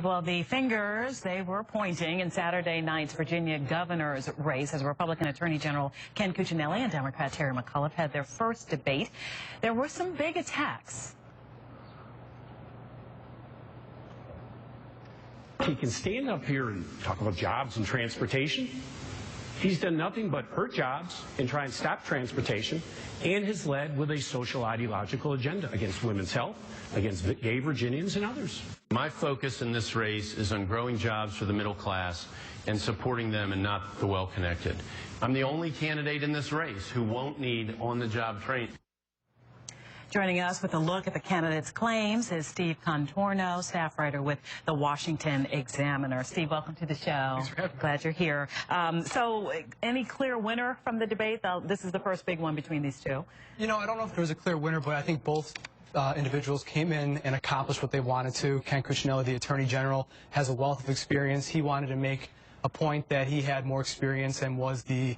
Well, the fingers, they were pointing in Saturday night's Virginia governor's race as Republican Attorney General Ken Cuccinelli and Democrat Terry McAuliffe had their first debate. There were some big attacks. He can stand up here and talk about jobs and transportation. He's done nothing but hurt jobs and try and stop transportation, and has led with a social ideological agenda against women's health, against gay Virginians and others. My focus in this race is on growing jobs for the middle class and supporting them and not the well-connected. I'm the only candidate in this race who won't need on-the-job training. Joining us with a look at the candidates' claims is Steve Contorno, staff writer with the Washington Examiner. Steve, welcome to the show. Thanks for having me. Glad you're here. So, any clear winner from the debate? This is the first big one between these two. You know, I don't know if there was a clear winner, but I think both individuals came in and accomplished what they wanted to. Ken Cuccinelli, the Attorney General, has a wealth of experience. He wanted to make a point that he had more experience and was the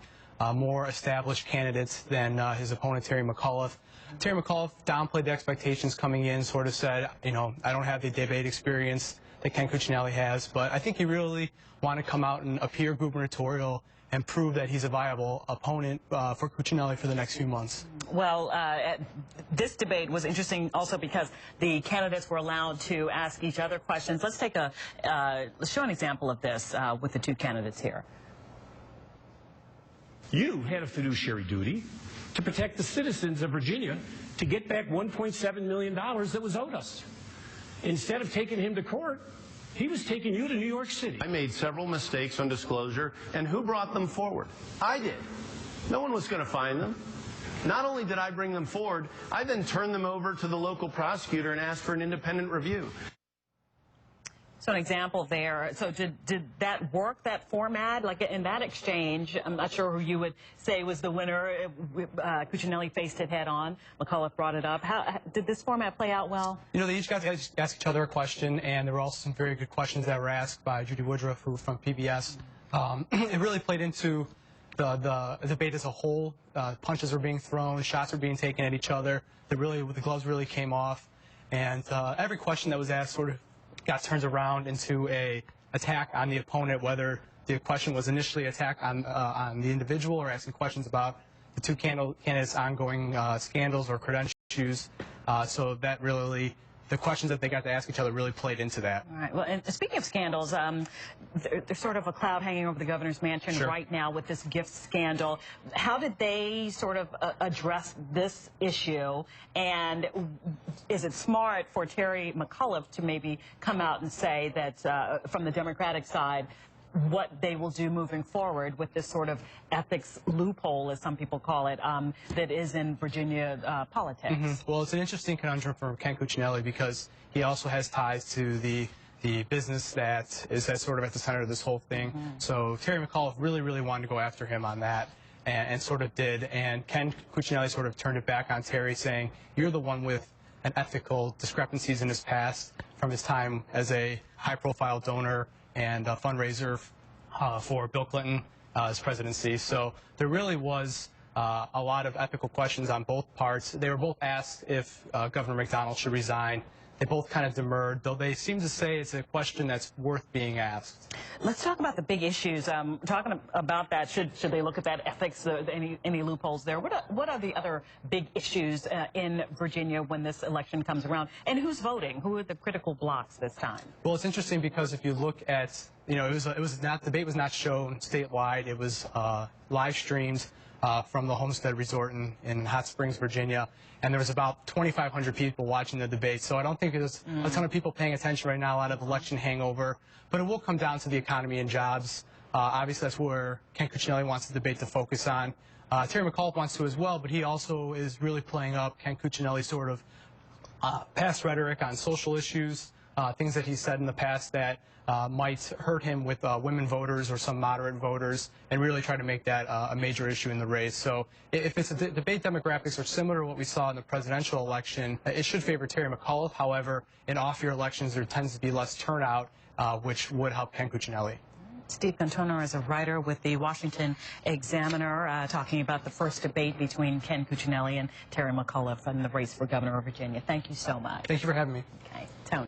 more established candidate than his opponent, Terry McAuliffe. Terry McAuliffe downplayed the expectations coming in, sort of said, you know, I don't have the debate experience that Ken Cuccinelli has, but I think he really wanted to come out and appear gubernatorial and prove that he's a viable opponent for Cuccinelli for the next few months. Well, this debate was interesting also because the candidates were allowed to ask each other questions. Let's take let's show an example of this with the two candidates here. You had a fiduciary duty to protect the citizens of Virginia to get back $1.7 million that was owed us. Instead of taking him to court, he was taking you to New York City. I made several mistakes on disclosure, and who brought them forward? I did. No one was going to find them. Not only did I bring them forward, I then turned them over to the local prosecutor and asked for an independent review. So an example there. So did that work, that format? Like in that exchange, I'm not sure who you would say was the winner. Cuccinelli faced it head on. McAuliffe brought it up. How did this format play out well? You know, they each got to ask each other a question, and there were also some very good questions that were asked by Judy Woodruff, who from PBS. It really played into the debate as a whole. Punches were being thrown, shots were being taken at each other. The gloves really came off, and every question that was asked sort of got turned around into a attack on the opponent, whether the question was initially attack on the individual or asking questions about the two candidates' ongoing scandals or credential issues. So that really, the questions that they got to ask each other really played into that. All right. Well, and speaking of scandals, there's sort of a cloud hanging over the governor's mansion right now with this gift scandal. How did they sort of address this issue? And is it smart for Terry McAuliffe to maybe come out and say that from the Democratic side, what they will do moving forward with this sort of ethics loophole, as some people call it, that is in Virginia politics? Well, it's an interesting conundrum for Ken Cuccinelli because he also has ties to the business that is sort of at the center of this whole thing. So Terry McAuliffe really wanted to go after him on that, and sort of did. And Ken Cuccinelli sort of turned it back on Terry, saying, you're the one with an ethical discrepancies in his past from his time as a high-profile donor and a fundraiser for Bill Clinton's presidency. So there really was a lot of ethical questions on both parts. They were both asked if Governor McDonald should resign. They both kind of demurred, though they seem to say it's a question that's worth being asked. Let's talk about the big issues. Talking about that, should they look at that ethics, any loopholes there? What are the other big issues in Virginia when this election comes around? And who's voting? Who are the critical blocks this time? Well, it's interesting because if you look at, you know, debate was not shown statewide. It was live streamed from the Homestead Resort in Hot Springs, Virginia, and there was about 2,500 people watching the debate. So I don't think there's a ton of people paying attention right now, a lot of election hangover, but it will come down to the economy and jobs. Obviously, that's where Ken Cuccinelli wants the debate to focus on. Terry McAuliffe wants to as well, but he also is really playing up Ken Cuccinelli's sort of past rhetoric on social issues, things that he said in the past that might hurt him with women voters or some moderate voters, and really try to make that a major issue in the race. So if it's debate demographics are similar to what we saw in the presidential election, it should favor Terry McAuliffe. However, in off-year elections, there tends to be less turnout, which would help Ken Cuccinelli. Steve Contorno is a writer with the Washington Examiner, talking about the first debate between Ken Cuccinelli and Terry McAuliffe in the race for governor of Virginia. Thank you so much. Thank you for having me. Okay, Tony.